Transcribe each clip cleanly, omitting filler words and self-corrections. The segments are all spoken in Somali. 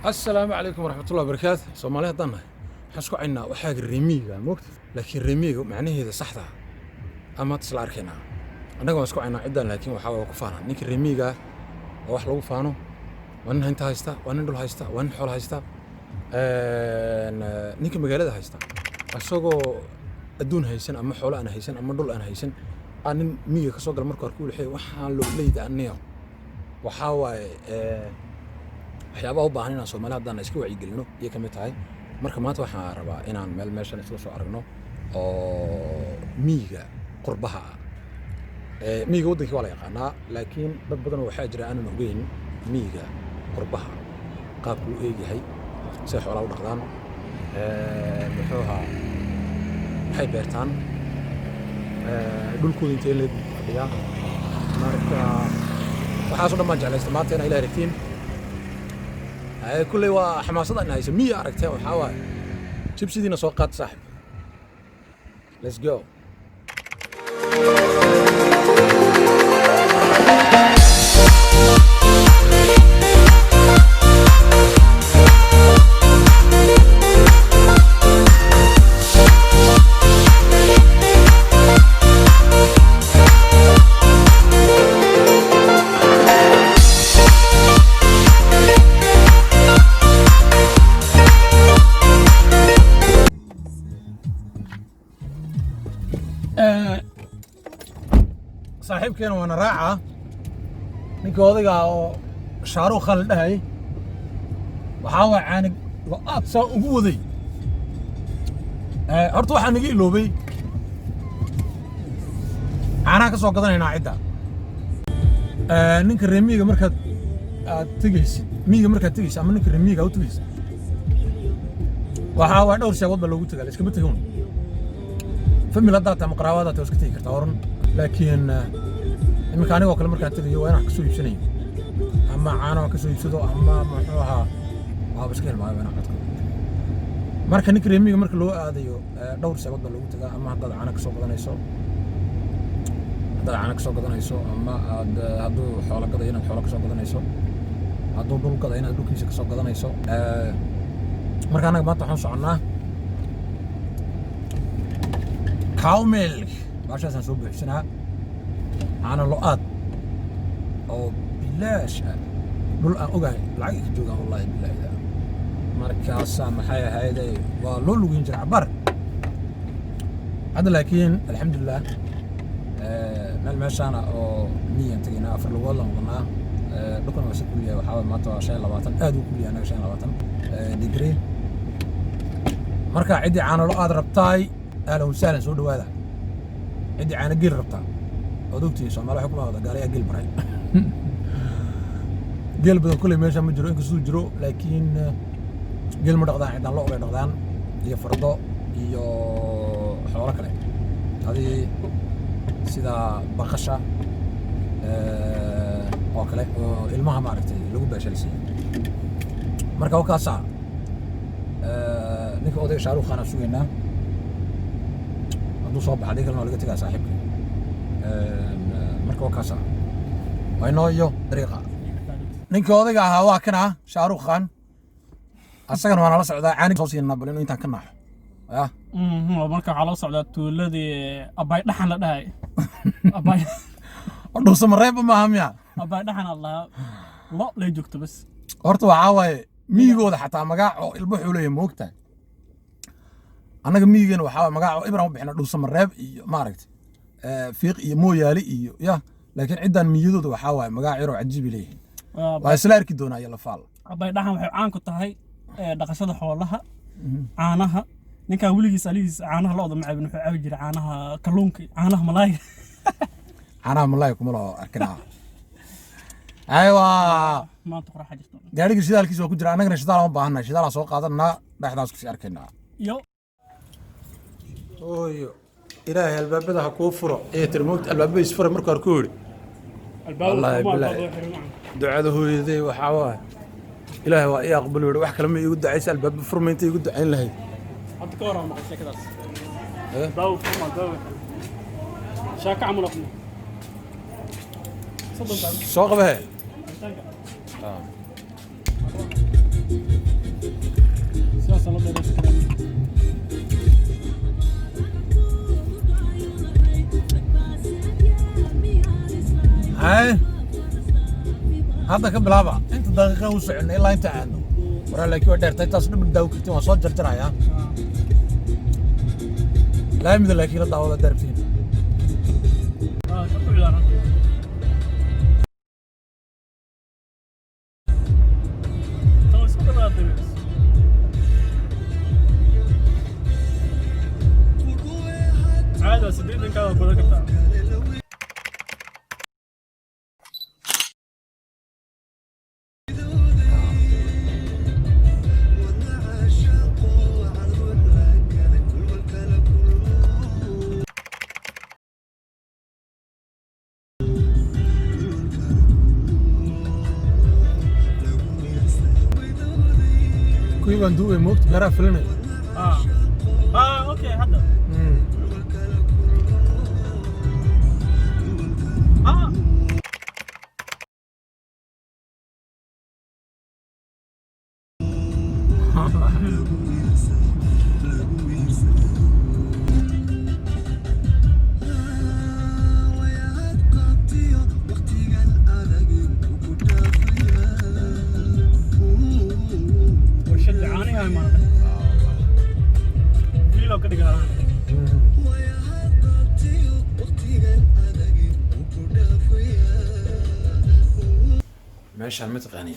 السلام عليكم ورحمة الله وبركاته. Soomaaliya hadaan nahay waxaan isku caynaa waxaa reemiga moogta laakiin reemiga macnaheeda saxda ah ama isla arkayna anaga waan isku caynaa ciidan laakiin waxa uu ku faanaa ninka reemiga oo wax lagu faano waa nin inta haysta waa nin dhul haysta waa nin xoolo haysta ninka magaalada haysta asagoo adduun haysan ama xoolo aan haysan ama dhul aan haysan aan nin miyiga ka soo gal markuu arko wixii waxaan loo leeyahay aniga waxa waaye waxyaabaha u baahan inaan Soomaaliya hadaan iska wacyi gelino iyo kamid tahay marka maanta waxaan rabaa inaan meeshan isla soo aragno oo miyiga qurbaha miyiga wadankii waa la yaqaanaa laakiin dad badan waxaa jira aanan ogeyn miyiga qurbaha qaabku u eegyahay si xoolaha u dhaqdaan muxuu ahaa waxay beertaan dhulkooda intee la fadhiyaa marka waxaasoo dhan baan jeclaystay maanta inay ilaahay ragtiin كل حماسة أنا هيسميه مية عرفتها وحاول شوف سيدنا سوقات صاحب let's go صاحبكين وانا راعة نيكو وديغا او شاروخ خان لدهي وحاوى عانق لقاط سا ugu waday horta waxaan naga iloobay aanaa ka soo gadanaynaa cidda ninka reemiga markaad tagaysid miyiga markaad tagaysid ama ninka reemiga u tagaysid waxa waa dhowr sheegood ba loogu tagaa iskama tagoon famil hadda ta maqraawada ta iska tagi kartaa horan laakiin imika aniga oo kale markaan tagayo waa inaan ka soo iibsanayo ama caano ka soo iibsado ama muxuu ahaa waa baskeel ma ayna qadka marka ninka reemiga marka loo aadayo dhowr sheegood ba loogu tagaa ama hadda caano ka soo gadanayso ama hadduu xoolo gadayo inaad xoolo ka soo gadanayso hadduu dhul gadayo inaad dhulkiisa ka soo gadanayso marka anaga maanta waxaan soconnaa cow milk baashaasaan soo buuxsanaa caano lo-aad oo bilaash ah dhul aan ogahay lacag ka joogaan wallaahi bilaahi markaasaa maxay ahayday waa loo lugeyn jiray cabar hadda laakiin alxamdulilah meeshaana oo miyan tagaynaa afar lugood la noqonaa dhulkan waa si kuliya waxaa maanta waa 25 aad u kuliya anaga 25 degree marka ciddii caano lo-aad rabtaay ahlan wasahlan soo dhawaada ciddii caano geel rabtaa ood ogtihiin Soomaaliya waxay ku wada gaariya geel baray geel badan kulay meesha ma jiro inkastoo jiro laakiin geel ma dhaqdaan ciidan loo dhaqdaan iyo fardo iyo xoolo kale hadii sida baqasha oo kale oo ilmaha maaragtay lagu baashalsiyo marka wakaasa ninka odayga shaaruq khan sugeynaa hadduu soo baxay kalena laga tagaa saaxiibka marka wakaasa waynoo iyo dariiqa ninka odayga ahaa waa kana shaaruq khan asagana waa la socdaa caani soo siinaa bal inuu intaan ka naaxo marka waxaa loo socdaa tuuladii abay dhaxan la dhahay abay dhuusa mareeb ma aha miya abay dhaxan allah lo lay joogto bas horta waxaa waaye miyigooda xataa magac oo ilbo xuleeya moogtahay annaga miyigeena waxaa waaye magac oo ibrahim u bixina dhuusa mareeb iyo maaragtay fiiq iyo mooyaali iyo ya laakiin ciddaan miyadooda waxaa waaye magac yaroo cajiib leeyihiin waa isla arki doonaa iyo lafaal abay dhaxan waxay caan ku tahay dhaqashada xoolaha caanaha ninka wiligiis aliis caanaha looda macabin wuxuu cabi jiray caanaha kalluunka caanaha malaayga caanaha malaayga kuma loo arkinaa aywa maanta quraxa jirto gaariga shidaalkiisa waa ku jira annagana shidaal ma baahannahay shidaal soo qaadanaa dhexdaas ku sii arkaynaa yo ooyo ilaahay albaabada ha kuu furo ee tirmoogta albaabada isfura markaa ku yiri albaabada ducada hooyaday waxaa waaye ilaahay waa ii aqbal weey wax kale ma iigu ducaysa albaabada furmaynta iigu ducayn lahayd hadda ka waran maqashay kadaas daaw furma daaw shaaka amul aqna soo qabahay هذا قبل هذا انت دقيقه وسعنا الا انت عنده ورا لك ودير تاس دبل داو كرتين وصو جرجرايا لا يمد لك لا داو دربتين شوفوا العيال تو اسمه كذا درس عادة سديد إن كذا كذا كذا كوي بندوي موقت غير فيلم اوكي هذا ورشد عاني هاي مرة كيلو كده قال ماشي على المتقنين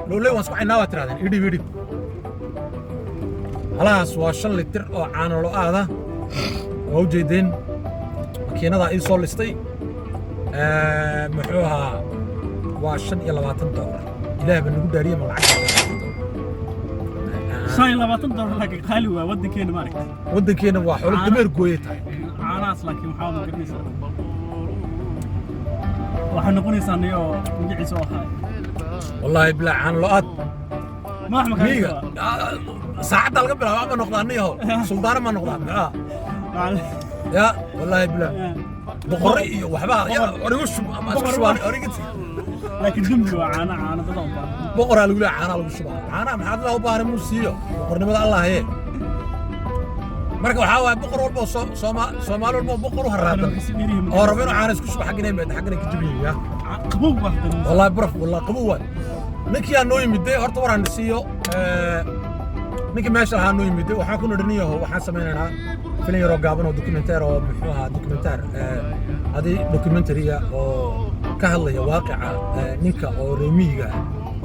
لو لي واسكو عينا ترادين يدي خلاص waa 5 litir oo caano lo aada oo jeedin makiinada ay soo listay muxuu ahaa waa $25 ilaahay baan ugu dhaariyay ma lacag $25 laakiin qaali waa wadankeena ma aragtay wadankeena waa xoolo dameer gooyay tahay caanaas laakiin maxaa ma garanaysaa waxaan noqonaysaa niyo magiciisa oo ahaa wallahi bila caano lo aad ما أحمد ميجا ساعات القبل ما نقضانيه سلطان ما نقضان يا والله بلا بقري وحبها يا أريوش ما شوان أريقتي لكن دمي وعانا تضم بقرة الأولى عانا لو شباب عانا محد له بار موسيو بقرة ما الله هي مركب حاول بقرة والبو صومال والبو بقرة هالرابط أو ربنا عارس كشوف حقنا يمد حقنا كجبيه يا قبوة والله برف والله قبوة ninkii aan noo yimiday horta waraan dhisiyo ninkii meesha ahaa noo yimiday waxaan ku nidhinayo waxaan samaynaynaa filim yaroo gaaban oo documentary oo muxuu ahaa documentary oo ka hadlaya waaqica ninka oo reemiga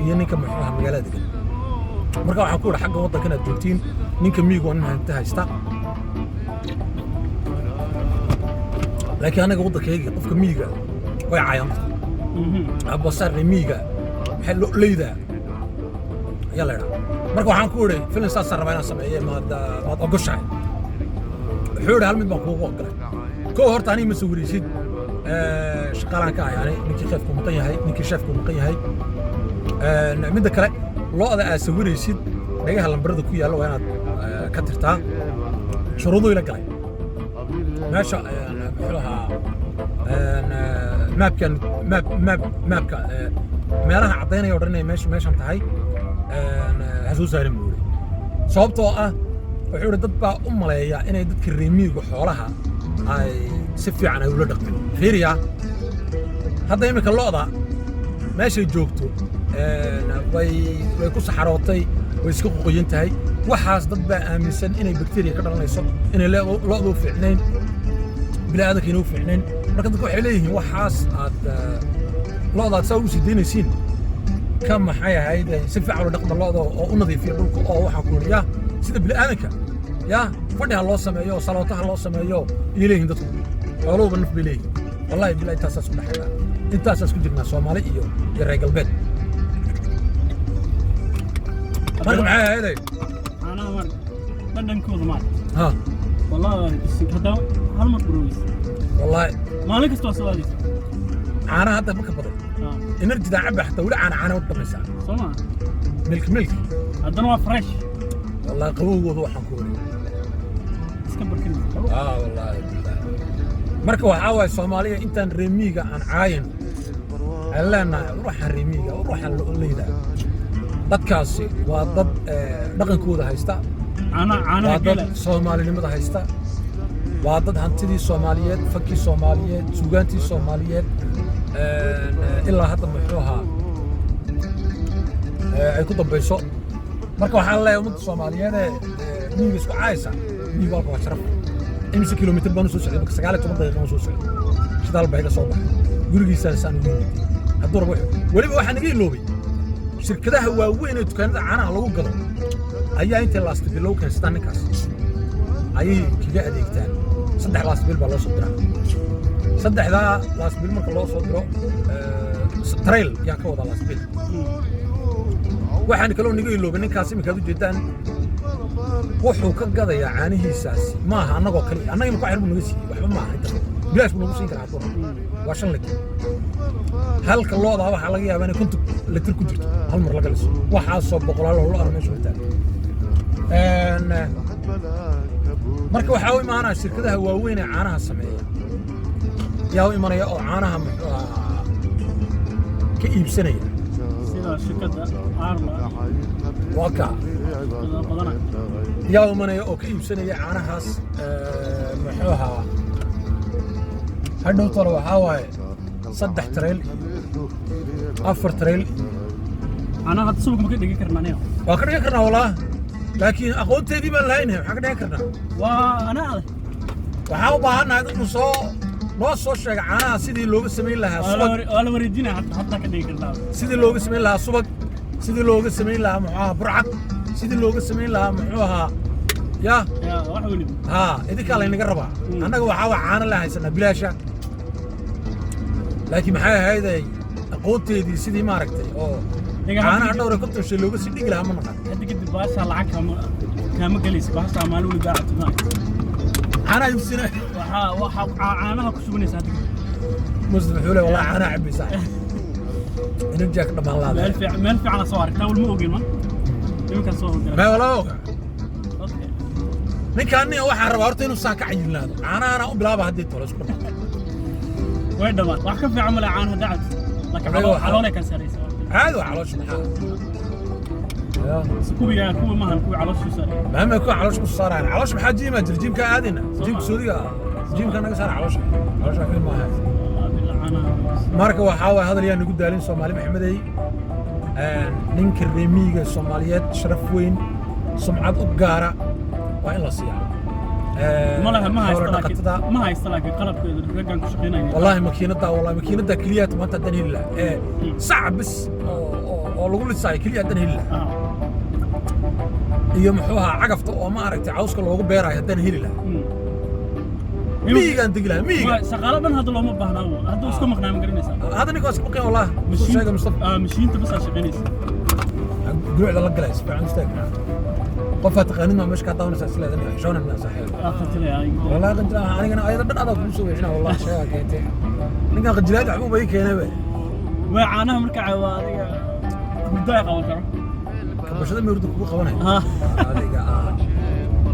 iyo ninka muxuu ahaa magaalada degan marka waxaan ku yidhi xagga waddankan aad joogtiin ninka miyiga oo nin hanta haysta laakiin anaga waddankayga qofka miyiga way caayaan abbasaar reemiga ليدا يلا مركو waxaan ku yiri filim saas rabaa sameeyay maad ogoshahay xuur hal mid baan kuugu ogolay ko horta ani ma sawiraysid shaqalaan ka yaani ninkii chefku maqan yahay ninkii chefku maqan yahay midda kale looda aad sawiraysid dhagaha lambarada ku yaalo waa inaad ka tirtaa shuruudo ila galay meesha xulaha maapka meelaha cadaynaya oo dhan inay meeshan tahay hasuu saarin buuri sababtoo ah wuxuu dad baa u maleeya inay dadka reemiga xoolaha ay si fiican ay ula dhaqmaan fiiriya hadda imika looda meeshay joogto way ku saxarootay way iska qoqoyin tahay waxaas dad baa aaminsan inay bakteeriya ka dhalanayso inay loodu fiicnayn bilaadanka inuu fiicnayn marka dadku waxay leeyihiin waxaas aad loodaad saa u sii daynaysiin ka maxay ahayd si fiican u dhaqma looda oo u nadiifiya dhulka oo waxaan ku yidhi sida bilaadanka ya fadhiha loo sameeyo salootaha loo sameeyo iyo leeyihiin dadku xooluhuba naf bay leeyihiin wallahi bilaa intaasaas ku dhexeeya intaasaas ku jirnaa soomaali iyo reer galbeed marka maxay ahayd أنا مر بدن كود مر ها والله هذا هالمر برويس والله مالك استوصل caanaha hadda ma ka badan energy daa cabba xataa weli caana u dhamaysaa soma milk haddana waa fresh wallahi qabowgooda waxaan ku wari iska barkin wallahi marka waxaa waaye soomaaliya intaan reemiga aan caayin aan leenahay ruuxan reemiga ruuxan leyda dadkaasi waa dad dhaqankooda haysta waa dad soomaalinimada haysta waa dad hantidii Soomaaliyeed fankii Soomaaliyeed suugaantii Soomaaliyeed ilaa hadda muxuu ahaa ay ku dambayso marka waxaan leeyahay ummadda Soomaaliyeed miyiga isku caaysa miyiga waa sharaf imisa kiiloomitir baan soo socday 19 daqiiqo soo socday shidaal baa iga soo baxay gurigiisa saan u yimid hadduu rabo waliba waxaan iga iloobay shirkadaha waaweyn ee dukaanada caanaha lagu gado ayaa inta last bilow ka haystaan ninkaas ayay kaga adeegtaan saddex last bill baa loo soo diraa saddexdaa last bill marka loo soo diro trail yaa ka wada last bill waxaan kaloo niga iloobay ninkaas iminkaad u jeedaan wuxuu ka gadayaa caanihiisaasi maaha annagoo kale annaga ku xirbu naga siiyey waxba maaha inta bilaash buu nagu siin karaa hadduu waa 5 litir halka looda waxaa laga yaabaa inay 50 litir ku jirto hal mar laga liso waxaas soo boqolaal oo loo meesha u taagan marka waxaa u imaanaya shirkadaha waaweyn ee caanaha sameeya yaa u imanaya oo caanaha ka iibsanaya sida shirkadda Arla waka yaa u imanaya oo ka iibsanaya caanahaas muxuu ahaa hadhow talo waxaa waaye 3 trail 4 trail أنا هاد سوق ما كنت دقيق كرنا نيو waa ka dhigan karnaa walaa laakiin aqoonteedii baan lahaynahay waxaan ka dhigan karnaa وأنا waxaan u baahannahay dadku noo soo sheega caanaha sidii looga samayn lahaa subag ولا وريدينا حتى كدقيق كرنا sidii looga samayn lahaa subag sidii looga samayn lahaa muxuu ahaa burcad sidii looga samayn lahaa muxuu ahaa ya wax weliba haa idinkaa laynaga rabaa annaga waxaa waa caano la haysanaa bilaasha laakiin maxay ahayday aqoonteedii sidii maaragtay oo caanaha dhowr iyo konton shay looga sii dhigi lahaa ma naqan hadda kadib baashaa lacag kaama gelaysa baashaa maalin weli gaacatu caanaha yusina waxaa caanaha ku shubanaysa hadda kadib muslim wuxuu leeyahay wallahi caanaha cabaysaa energy ka dhamaan laada meel fiican soo aragtaa wal ma ogin man iminka soo ogin ma wala oga ninkaan waxaan rabaa horta inuu saan ka cayilnaado caanaha u bilaaba haddii tolo isku dhamaan way dhamaan wax ka fiican ma leh caanaha dacad laakiin caloolay ka saraysa عادي وعلاش محال كوبي كوبي مهن كوبي علاش صار مهما يكون علاش صار يعني علاش بحال جيم جيم كعادينا جيم سوريا جيم كان صار علاش فين ما هذا ماركه وحاوى هذا اللي نقول دالين سومالي محمدي نينك الريميغا الصوماليات شرف وين سمعه وقاره وين لا صياح ما هي استلاك قلب رجعن كشقيناي والله ماكينه كليات ما تدني لا صعب بس oo lagu lisay kaliya dan heli la iyo muxuu ahaa cagafta oo ma aragtay cawska loogu beerayo hadan heli la miigan digla miiga shaqaaladan hada looma baahna hada isku maqnaa ma garanaysa hada ninkaas ku qeyn wallahi sheega mustafa mashiinta bas shaqeynaysa duucda la galaysa fiican istaagna قفة تقنين مش كاتون سلسلة ذني شلون الناس صحيح والله قلت لها أنا أيضا أنا بسوي هنا والله شيء كنتي نقول قجلات عقوبة هيك هنا بقى وعانها مركع وهذا بداية قوي ترى بس هذا ميردك بوخ وانا هذا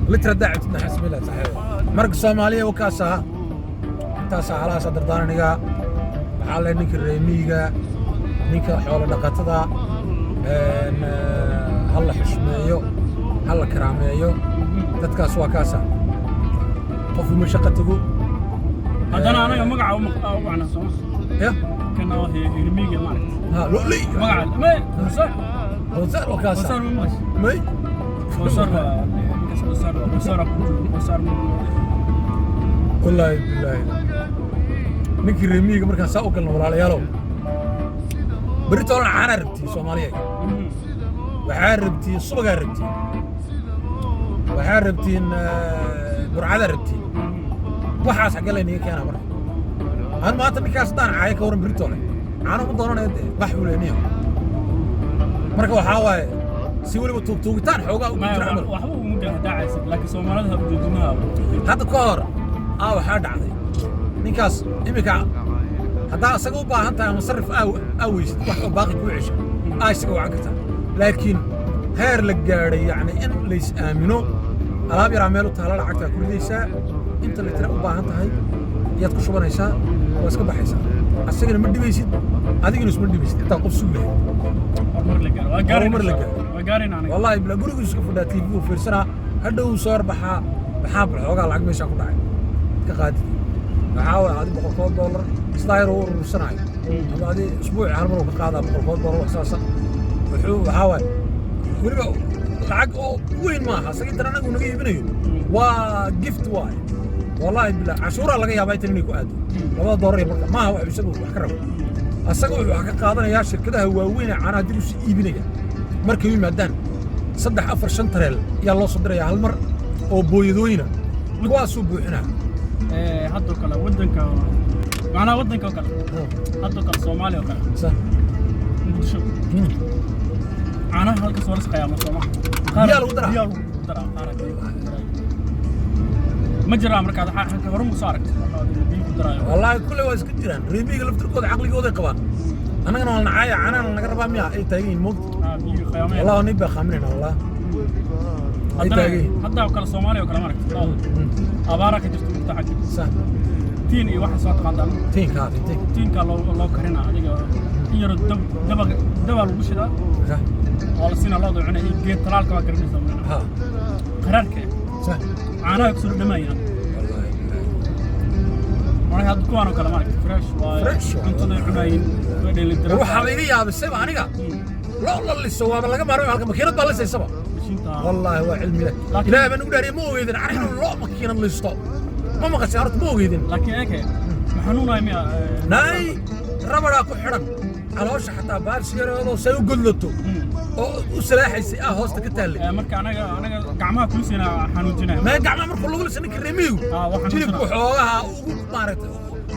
لتر دعت نحس بالله صحيح مرق الصومالية وكاسها تاسع على صدر دار نجا على نك الرميجا نك حول دقتها هلا حشميو هلا كراميو dadkaas waa kaasa qof ma shaqo tago hadana anaga magaca u macna soo ya kana waa hirmiga maaragt ha loli magaca ma soo وزار وكاسة وصار مي وصار والله بالله نكي رميق مركان ساو قلنا ولا ليالو بريتو انا عربتي سوماليه وعربتي صبغا ربتي وعربتي برعاده ربتي waxaas xagal inay keenaa mar aan maanta ninkaas daan caay ka waran بريتو aan u dooranay wax u leenayo marka waxa waaye si waliba tuugtaan xoogaa u jira amal waxba ugu muddo daacaysa laakiin Soomaalida ha joojinaha hadda ka hor waxa dhacday ninkaas imika hadda asaga u baahan tahay masarif aweysid wax oo baaqi ku cisho isaga waxa ka tahay laakiin heer la gaaray yani in la is aamino alaab yar meel u taala lacagta ku ridaysaa inta la tira u baahan tahay yaad ku shubanaysaa oo iska baxaysaa asagana ma dhibaysid adigina isma dhibaysid inta qof suugahay مر لقارين أنا والله بلا قرق يسكت في تي في وفرسنا هذا وصار بحاب الحوجة العقد مش أكون داعي كقادي بحاول هذه $100 صاير ورسناي هذه أسبوع هالمرة بقاعدة $100 أساسا بحاول ولبا العقد وين ما حصل ترى أنا قلنا جايبينه وجفت واي والله بلا عشورة لقيها بيت إني قاعد $1 يبقى ما هو يسوي بحكره asagoo wuxuu ka qaadanayaa shirkadaha waaweyn ee caanaha dib u sii iibinaya markay yimaadaan 3-4 tareel ayaa loo soo dirayaa hal mar oo booyadooyina kuwaasuu buuxinaa hadda kale wadanka macnaha wadanka kale hadda kale Soomaaliya kale sax muqdisho caanaha halka soo rasqaya ma Soomaaliya yaa lagu daraa ma jiraa markaad xaqka hore u saartay والله كل واحد كتيران ريميق لفتر كود عقلي كود قبان أنا كنا نعاية أنا نقدر بامي أي تاجين موت والله نبى خامرين والله أي تاجين حتى وكلا الصومالي وكلا مرك أبارك جست متحج صح تين أي واحد صوت قادم تين كافي تين كالله كرينا عليك يرد دبل وبشرة صح والله سينا الله ضيعنا جيت طلال كوا كرينا سامنا ها قرارك صح أنا أكسر دمايا أنا هاد كوانو كلام عليك فريش أنت ضيعين روح حبيبي يا بالسبع أنا لا اللي سواه بلقى ما روح على مكينة بالله زي سبع والله هو علمي له لا بنقول عليه مو يدين عارف لا مكينة اللي يستوى ما قصيرت مو يدين لكن هيك محنون أيميا ناي ربنا كحرم caloosha xataa baarsi yareedoo say u godlato oo u salaaxaysay hoosta ka taallay marka anaga gacmaha kulisina xanuujinaya ma gacmaha marka lagu lisana kareemigu jilibku xoogaha ugu maaragtay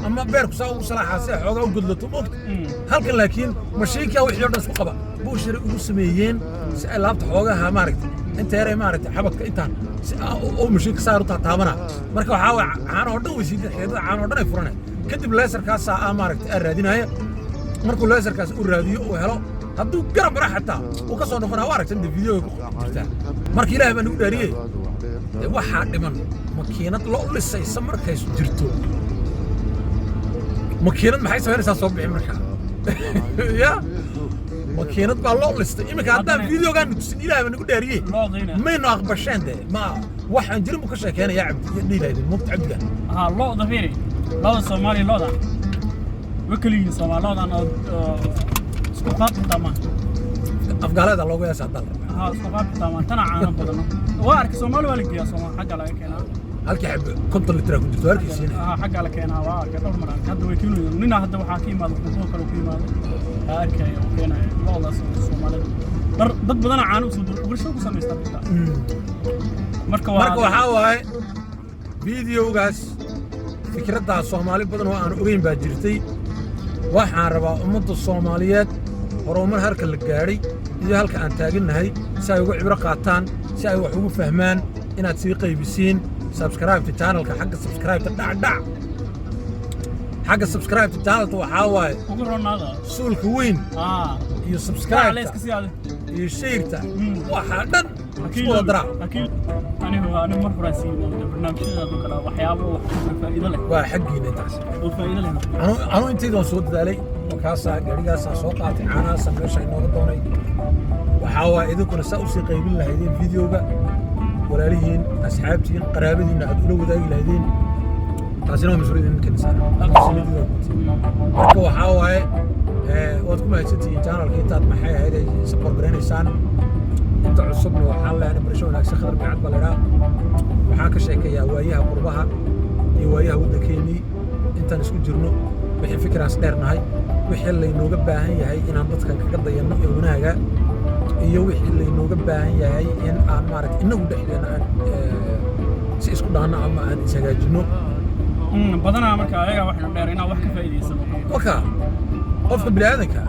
ama beerku saa ugu salaaxaasay xoogaa u godlato moogta halkan laakiin mashiinkaa wixii oo dhan isku qaba buushari ugu sameeyeen si ay laabta xoogaha maaragtay inta yare maaragtay xabadka intaan si oo mashiinka saar u taataabana marka waxaa waa caano oo dhan weysiida xeedada caano oo dhan ay furanay kadib leesarkaasaa maaragtay raadinaya markuu leesarkaas u raadiyo uu helo hadduu garab bara xataa uu ka soo noqonaa waa aragtan dee videoga ku jirtaa marka ilaahay baa nagu dhaariyey waxaa dhiman makiinad loo lisaysa markays jirto makiinad maxay samaynaysaa soo bixi markaa ya makiinad baa loo listay iminka haddaan videogaan tusin ilaahay baa nagu dhaariyey maynu aqbasheen dee ma waxaan jirin buu ka sheekeynayaa cabdi iyo dhiilaydin mugta cabdigan looda fiiri looda soomaaliya looda wakaliyiin soomaaloodan oo isku qaabtama afgaalada loogu yeesha dal isku qaabtama tana caano badan waa arka Soomaali waa la geeyaa Soomaali xagga laga keenaa halkii xab konton litir ku jirto arkaysiin xagga la keenaa waa arka dhowr mar hadda way kiilooyin nina hadda waxaa ka yimaado kuwa kale ku yimaado arkay oo keenay looda Soomaali dad badan caano soo bulshada ku sameeysta marka waxaa waaye videogaas fikradda Soomaali badan oo aan ogeyn baa jirtay waxaan rabaa ummadda Soomaaliyeed horumar halka la gaaray iyo halka aan taaganahay si ay ugu cibro qaataan si ay wax ugu fahmaan inaad sii qaybisiin subscribe to channelka xagga subscribe ta dhac xagga subscribe to channelka waxaa waaye ugu ronaada suulka weyn iyo subscribe iyo sheerta waxa dhan wada dara أنا مرة راسي برنامج هذا كلا وحيابه فائدة له. وحقي نتاس. وفائدة له. أنا أنتي دون صوت ذلك وكاسة قريقة صوت عطي عنا سمعش إنه قدوني وحاول إذا كنا سأوصي قريبين لهذه الفيديو بقى ولا لين أصحابتين قرابتين عدولوا ذلك لهذين تاسينهم مسؤولين يمكن سنة. مركو حاول وتكون هالستي channel كيتات محيا هذا سبور بريني سنة. inta cusubna waxaan leenahay barasho wanaagsan khadar bicad baleeraa waxaan ka sheekayaa waayaha qurbaha iyo waayaha waddankeennii intaan isku jirno wixii fikraas dheernahay wixii laynooga baahan yahay inaan dadkan kaga dayanno ee wanaaga iyo wixii laynooga baahan yahay in aan maaragtay inagu dhexdeena aan si isku dhaanno ama aan ishagaajinno badanaa marka ayaga waxaynu dheer inaan wax ka faa'iidaysano waka qofka bini'aadanka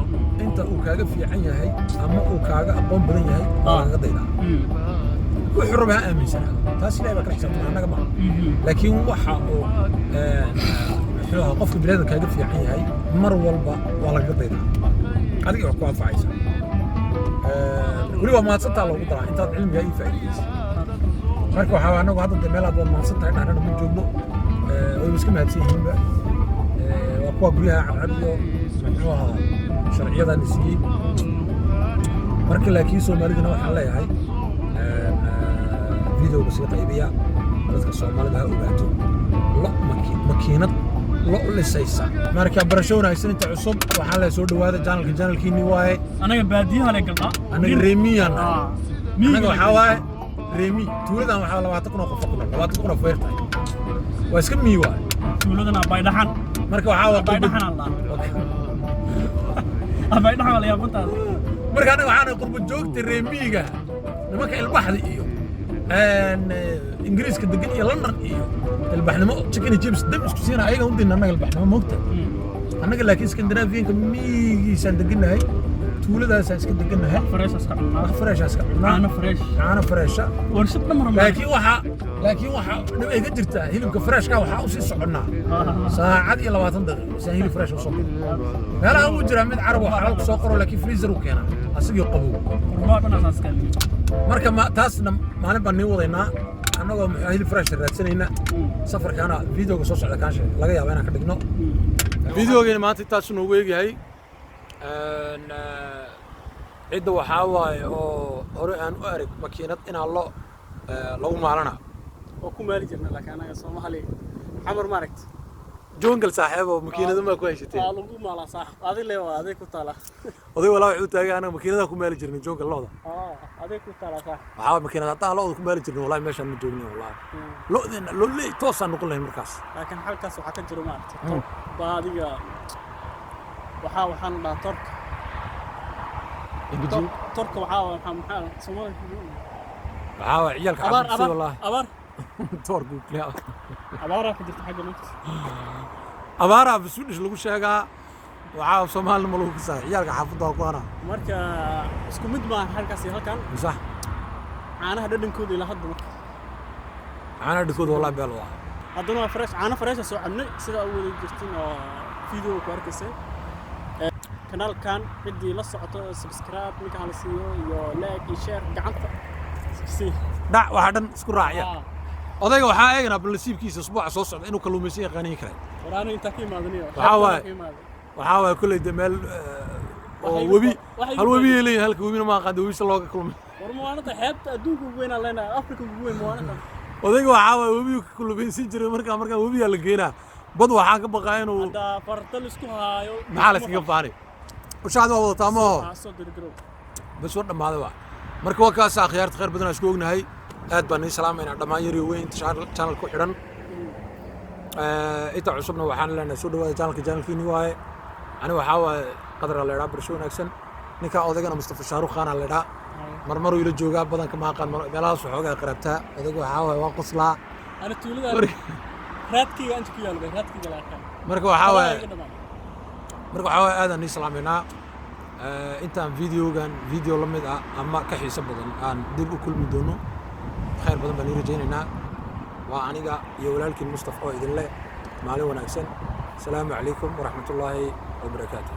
inta uu kaaga fiican yahay ama uu kaaga aqoon badan yahay kaaga daydaa wuxuu rabaa aaminsanaa taas ilaahay baa kala xisaabtana annaga maaha laakiin waxa uu qofka bini'aadanka kaaga fiican yahay mar walba waa lagaga daydaa adiga wax ku anfacaysa weli waa mahadsantaa loogu daraa intaad cilmigaa ii faa'iidaysa marka waxaa annagu hadda dee meel aad waad mahadsan tahay dhahnana ma joogno wayba iska mahadsan yihiinba waa kuwa guryaha cadcad iyo muxuu ahaa sharciyadan isii marka laakiin Soomaalidana waxaan leeyahay videoga sii qaybiya dadka Soomaalida ha ogaato makiinad loo lisaysa marka barasho wanaagsan inta cusub waxaan la soo dhawaada channelkiini waaye anaga baadiyaha la galnaa anaga reemiyan anaga waxaa waaye reemi tuuladan waxaa 20 kun oo qof 20 kun oo feerta waa iska mii waaye tuuladana baydhaxan marka waxaa waa baydhaxan Allah أبغى نحن ولا يابنتا. مركنا وعنا قرب جوك تريميجا. نمك البحر إيو. إنجليز كدقني لندن إيو. البحر ما تشكيني جيبس دمس كسينا أيها هم دينا نقل البحر ما موقته. أنا قال لك اسكندنافيين كمية سندقنا هاي. تولد هذا سندقنا هاي. فريش أسكتنا. فريش أسكتنا. أنا فريش. ورشتنا مرة. لكن وحا نبقى قدرتها هيلو كفريش كا وحا وسي سعنا ساعات إلى 20 دقيقة سان هيلو فريش وصل لا هو جرى من عرب وحلال سوقر لكن فريزر وكينا أسيق قبو ربما أنا أسكت مركب ما تاسنا ما نبغى نيوضينا أنا هيلو فريش رأسنا سفر كان فيديو قصص على كان شيء لقى يا وينك دقنا فيديو جينا ما تتاسنا ويجي هاي عدة وحاوي أو هرئان أرك ماكينة إن الله لو معلنا وكم مالي جرنا لك أنا صوم عليه حمر ماركت جونجل صاحبه وماكينة ما كويس تي لو مالا صح هذه اللي هو هذه كنت على هذه ولا عود تاجي أنا ماكينة كم مالي جرنا جونجل الله هذه كنت على صح وحاول ماكينة تعال الله كم مالي جرنا والله ماشي أنا جوني والله لو لي توصل نقول له مركز لكن حال كاس وحتى جرو ماركت وهذه وحاول حنا ترك انجليزي ترك وعاوة محمد سومالي waxaa waay ciyaalka أبار xaafadda أبار wallahi أبار toorku kaliya أبارة كنت حاجة نفس abaaraha basuudhish lagu sheegaa waxaa Soomaalina ma lagu kasaa ciyaalka xaafadda waa ku ana marka isku mid ma halkaas iyo halkan sax caanaha dhadhankooda ilaa hadda marka caanaha dhikooda wallahi beel waa haddana waa fresh caano fresh soo cabnay sida u wada jirtin oo video ku arkaysay kanaalkan cidii la socoto subscribe ninka hala siiyo iyo like iyo share gacanta sii dhac waxa dhan isku raaciya odayga waxaa eeganaa bal nasiibkiisa usbuuca soo socda inuu kalluumaysan yaqaaniin kare waraana inta ka imaadaniyo waxaa waay kulley de meel oo webi hal webi ay leeyahay halka webina ma aqaan webisa looga kulmay war muwaanada xeebta adduunka ugu weyn aan leenahay afrika ugu weyn muwaanada odayga waxaa waay webiga ka kullumaysan jiray markaa webigaa la geenaa bad waxaa ka baqaa inuu hadda fartal isku haayo maxaa la iskaga faanay ushaad waa wadataa maaho soo dirgaro bas war dhammaaday waa marka waa kaasa akhyaarta khayr badan isku ognahay aad baan nii salaamaynaa dhammaan yari weyn channel ku xidhan inta cusubna waxaan leenahay soo dhawaada channelkiini waaye ani waxaa waaye qadra la idhaa barsho wanaagsan ninka odaygana Mustafa Shaarukh Khan la idhaa marmaruu ila joogaa badanka ma aqaan meelahaas waxoogaa qaraabtaa odayga waxaa waaye waa qoslaa ana tuulada raadkiga inta ku yaalo raadkiga la arkaa marka waxaa waaye aadaan nii salaamaynaa intaan video la mid ah ama ka xiiso badan aan dib u kulmi doono khayr badan baan ii rajaynaynaa waa aniga iyo walaalkiin Mustafa oo idin leh maalin wanaagsan asalaamu calaykum waraxmatullaahi wabarakaatuh